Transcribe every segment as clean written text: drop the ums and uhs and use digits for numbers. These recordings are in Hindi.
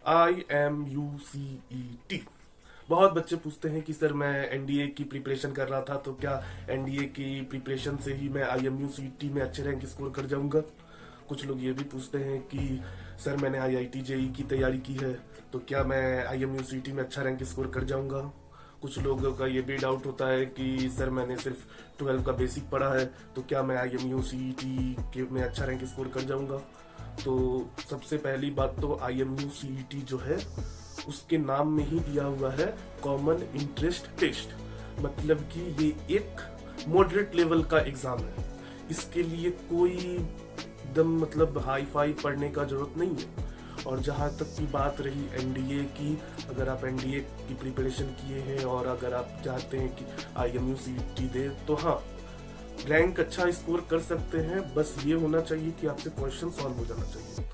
IMUCET। बहुत बच्चे पूछते हैं कि सर मैं एनडीए की प्रिपरेशन कर रहा था, तो क्या एनडीए की प्रिपरेशन से ही मैं IMUCET में अच्छे रैंक स्कोर कर जाऊंगा। कुछ लोग ये भी पूछते हैं कि सर मैंने IIT जेई की तैयारी की है, तो क्या मैं IMUCET में अच्छा रैंक स्कोर कर जाऊंगा। कुछ लोगों का ये भी डाउट होता है कि सर मैंने सिर्फ 12 का बेसिक पढ़ा है, तो क्या मैं IMUCET के में अच्छा रैंक स्कोर कर जाऊंगा। तो सबसे पहली बात तो IMUCET जो है उसके नाम में ही दिया हुआ है कॉमन इंटरेस्ट टेस्ट, मतलब कि ये एक मॉडरेट लेवल का एग्जाम है। इसके लिए कोई एकदम मतलब हाई फाई पढ़ने का जरूरत नहीं है। और जहाँ तक की बात रही एनडीए की, अगर आप एनडीए की प्रिपरेशन किए हैं और अगर आप चाहते हैं कि IMUCET दे, तो हाँ रैंक अच्छा स्कोर कर सकते हैं। बस ये होना चाहिए कि आपसे क्वेश्चन सॉल्व हो जाना चाहिए।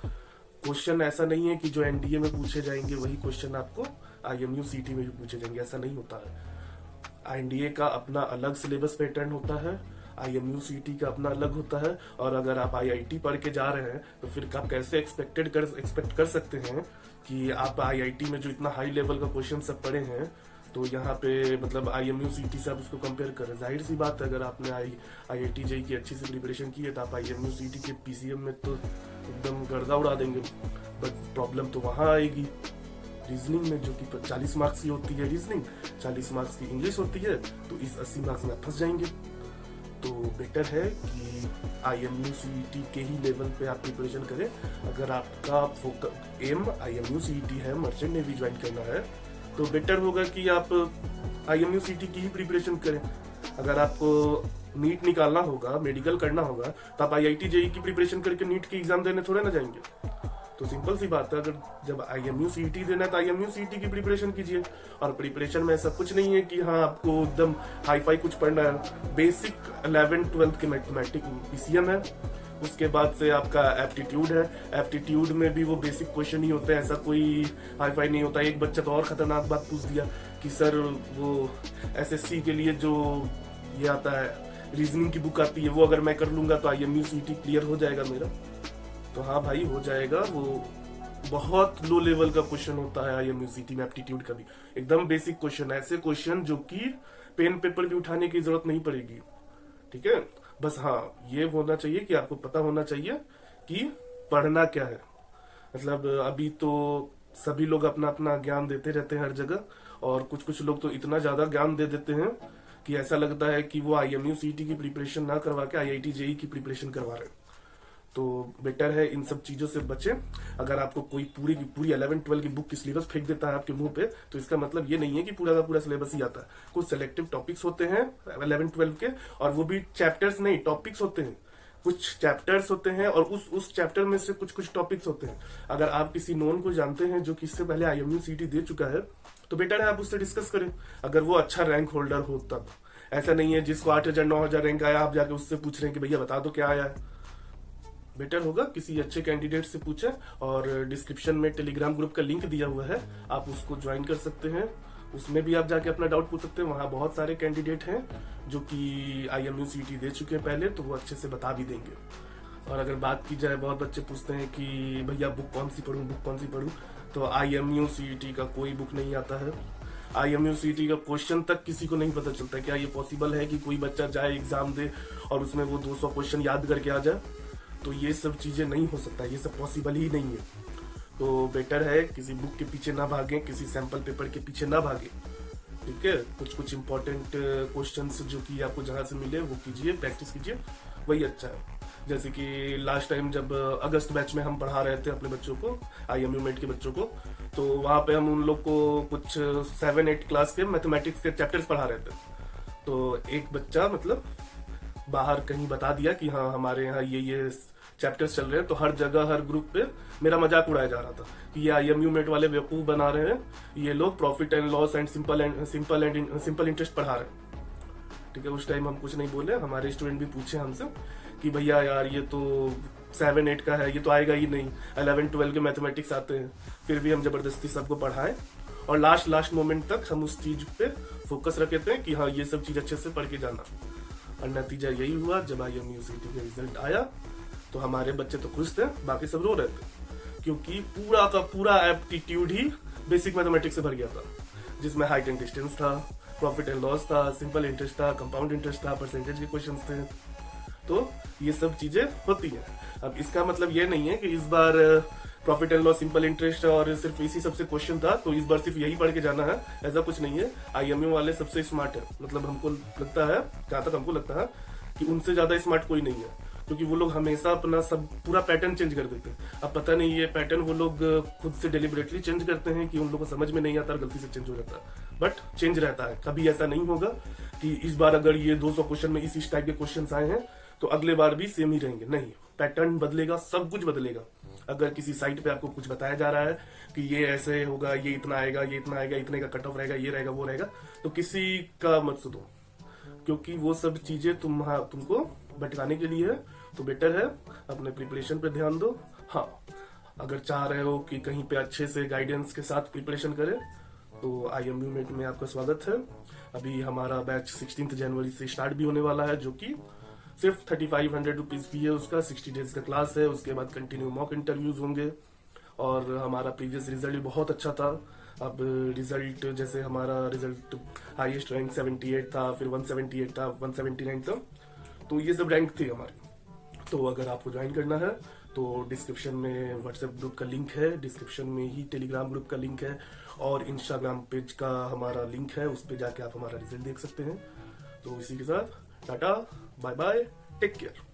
क्वेश्चन ऐसा नहीं है कि जो एनडीए में पूछे जाएंगे वही क्वेश्चन आपको IMUCET में भी पूछे जाएंगे, ऐसा नहीं होता है। एनडीए का अपना अलग सिलेबस पैटर्न होता है, IMUCET का अपना अलग होता है। और अगर आप IIT पढ़ के जा रहे हैं तो फिर आप कैसे एक्सपेक्ट कर सकते हैं कि आप IIT में जो इतना हाई लेवल का क्वेश्चन सब पढ़े हैं, तो यहाँ पे मतलब IMUCET से आप उसको कंपेयर करें। जाहिर सी बात है, अगर आपने IIT जेई की अच्छी से प्रिपरेशन की है तो आप IMUCET के PCM में तो एकदम गर्दा उड़ा देंगे। बट प्रॉब्लम तो वहाँ आएगी रीजनिंग में, जो कि 40 मार्क्स की होती है रीजनिंग, 40 मार्क्स की इंग्लिश होती है, तो इस 80 मार्क्स में फंस जाएंगे। तो बेटर है कि IMUCET के ही लेवल पे आप प्रिपरेशन करें। अगर आपका एम IMUCET है, मर्चेंट नेवी ज्वाइन करना है, तो बेटर होगा कि आप IMUCET की ही प्रिपरेशन करें। अगर आपको नीट निकालना होगा, मेडिकल करना होगा, तो आप IIT जेई की प्रिपरेशन करके नीट की एग्जाम देने थोड़े ना जाएंगे। तो सिंपल सी बात है, अगर जब IMUCET देना है तो IMUCET की प्रिपरेशन कीजिए। और प्रिपरेशन में ऐसा कुछ नहीं है कि हाँ आपको एकदम हाई फाई कुछ पढ़ना है। बेसिक 11th-12th के मैथमेटिक्स PCM है, उसके बाद से आपका एप्टीट्यूड है। एप्टीट्यूड में भी वो बेसिक क्वेश्चन ही होते हैं, ऐसा कोई हाई फाई नहीं होता। एक बच्चा तो और खतरनाक बात पूछ दिया कि सर वो SSC के लिए जो ये आता है रीजनिंग की बुक आती है, वो अगर मैं कर लूंगा तो IMUCET क्लियर हो जाएगा मेरा। तो हाँ भाई हो जाएगा। वो बहुत लो लेवल का क्वेश्चन होता है IMUCET में एप्टीट्यूड का भी, एकदम बेसिक क्वेश्चन, ऐसे क्वेश्चन जो कि पेन पेपर भी उठाने की जरूरत नहीं पड़ेगी। ठीक है, बस हाँ ये होना चाहिए कि आपको पता होना चाहिए कि पढ़ना क्या है। मतलब अभी तो सभी लोग अपना अपना ज्ञान देते रहते हैं हर जगह, और कुछ कुछ लोग तो इतना ज्यादा ज्ञान दे देते हैं कि ऐसा लगता है कि वो IMUCET की प्रिपरेशन ना करवा के IIT जेई की प्रिपरेशन करवा रहे हैं। तो बेटर है इन सब चीजों से बचें। अगर आपको कोई पूरी की पूरी 11th-12 की बुक की सिलेबस फेंक देता है आपके मुंह पे, तो इसका मतलब ये नहीं है कि पूरा का पूरा सिलेबस ही आता है। कुछ सिलेक्टिव टॉपिक्स होते हैं 11th-12 के, और वो भी चैप्टर्स नहीं, टॉपिक्स होते हैं। कुछ चैप्टर्स होते हैं और उस चैप्टर में से कुछ कुछ टॉपिक्स होते हैं। अगर आप किसी नोन को जानते हैं जो कि इससे पहले IMUCET दे चुका है, तो बेटर है आप उससे डिस्कस करें, अगर वो अच्छा रैंक होल्डर हो तब। ऐसा नहीं है जिसको 8,000-9,000 रैंक आया आप जाके उससे पूछ रहे हैं कि भैया बता दो क्या आया है। बेटर होगा किसी अच्छे कैंडिडेट से पूछें। और डिस्क्रिप्शन में टेलीग्राम ग्रुप का लिंक दिया हुआ है, आप उसको ज्वाइन कर सकते हैं। उसमें भी आप जाके अपना डाउट पूछ सकते हैं। वहाँ बहुत सारे कैंडिडेट हैं जो कि IMUCET दे चुके हैं पहले, तो वो अच्छे से बता भी देंगे। और अगर बात की जाए, बहुत बच्चे पूछते हैं कि भैया बुक कौन सी पढूं, तो IMUCET का कोई बुक नहीं आता है। IMUCET का क्वेश्चन तक किसी को नहीं पता चलता। क्या ये पॉसिबल है कि कोई बच्चा जाए एग्जाम दे और उसमें वो 200 क्वेश्चन याद करके आ जाए? तो ये सब चीजें नहीं हो सकता, ये सब पॉसिबल ही नहीं है। तो बेटर है किसी बुक के पीछे ना भागे, किसी सैंपल पेपर के पीछे ना भागे। ठीक है, कुछ कुछ इंपॉर्टेंट क्वेश्चंस जो कि आपको जहां से मिले वो कीजिए, प्रैक्टिस कीजिए, वही अच्छा है। जैसे कि लास्ट टाइम जब अगस्त बैच में हम पढ़ा रहे थे अपने बच्चों को, IMU मेट के बच्चों को, तो वहां पे हम उन लोग को कुछ 7-8 क्लास के मैथमेटिक्स के चैप्टर्स पढ़ा रहे थे। तो एक बच्चा मतलब बाहर कहीं बता दिया कि हाँ हमारे यहाँ ये चैप्टर्स चल रहे हैं, तो हर जगह हर ग्रुप पे मेरा मजाक उड़ाया जा रहा था कि ये IMU मेट वाले बेवकूफ बना रहे हैं, ये लोग profit and loss and simple interest पढ़ा रहे हैं। ठीक है, उस टाइम हम कुछ नहीं बोले। हमारे स्टूडेंट भी पूछे हमसे कि भैया यार ये तो 7-8 का है, ये तो आएगा ही नहीं, 11-12 के मैथमेटिक्स आते हैं। फिर भी हम जबरदस्ती सबको पढ़ाए और लास्ट मोमेंट तक हम उस चीज पे फोकस रखे थे कि हाँ ये सब चीज अच्छे से पढ़ के जाना। और नतीजा यही हुआ, जब IMUCET का रिजल्ट आया तो हमारे बच्चे तो खुश थे, बाकी सब रो रहे थे। क्योंकि पूरा का पूरा एप्टीट्यूड ही बेसिक मैथमेटिक्स से भर गया था, जिसमें हाइट एंड डिस्टेंस था, प्रॉफिट एंड लॉस था, सिंपल इंटरेस्ट था, कंपाउंड इंटरेस्ट था, परसेंटेज के क्वेश्चन थे। तो ये सब चीजें होती हैं। अब इसका मतलब ये नहीं है कि इस बार profit and loss, simple interest और सिर्फ इसी सबसे क्वेश्चन था तो इस बार सिर्फ यही पढ़ के जाना है, ऐसा कुछ नहीं है। आईएमयू वाले सबसे स्मार्ट है, मतलब हमको लगता है, जहां तक हमको लगता है कि उनसे ज्यादा स्मार्ट कोई नहीं है, क्योंकि वो लोग हमेशा अपना सब पूरा पैटर्न चेंज कर देते हैं। अब पता नहीं ये पैटर्न वो लोग खुद से डेलिबरेटली चेंज करते हैं कि उन लोगों को समझ में नहीं आता और गलती से चेंज हो जाता है, बट चेंज रहता है। कभी ऐसा नहीं होगा कि इस बार अगर ये 200 क्वेश्चन में इस टाइप के क्वेश्चन आए हैं तो अगले बार भी सेम ही रहेंगे, नहीं, पैटर्न बदलेगा, सब कुछ बदलेगा। अगर किसी साइट पे आपको कुछ बताया जा रहा है कि ये ऐसे होगा, ये इतना आएगा, ये इतना आएगा, इतने का कट ऑफ रहेगा, ये रहेगा, वो रहेगा, तो किसी का मत सुनो, क्योंकि वो सब चीजें तुमको भटकाने के लिए है। तो बेटर है अपने प्रिपरेशन पे ध्यान दो। हाँ, अगर चाह रहे हो कि कहीं पे अच्छे से गाइडेंस के साथ प्रिपरेशन करें तो आईएमयू मेट में आपका स्वागत है। अभी हमारा बैच 16 जनवरी से स्टार्ट भी होने वाला है, जो कि सिर्फ 3500 रुपीज फी है उसका। 60 डेज का क्लास है, उसके बाद कंटिन्यू मॉक इंटरव्यूज होंगे। और हमारा प्रीवियस रिजल्ट भी बहुत अच्छा था। अब रिजल्ट, जैसे हमारा रिजल्ट हाईएस्ट रैंक 78 था, फिर 178 था, 179 था, तो ये सब रैंक थी हमारी। तो अगर आपको ज्वाइन करना है तो डिस्क्रिप्शन में व्हाट्सएप ग्रुप का लिंक है, डिस्क्रिप्शन में ही टेलीग्राम ग्रुप का लिंक है, और इंस्टाग्राम पेज का हमारा लिंक है, उस पर जाके आप हमारा रिजल्ट देख सकते हैं। तो इसी के साथ tata, bye bye, take care.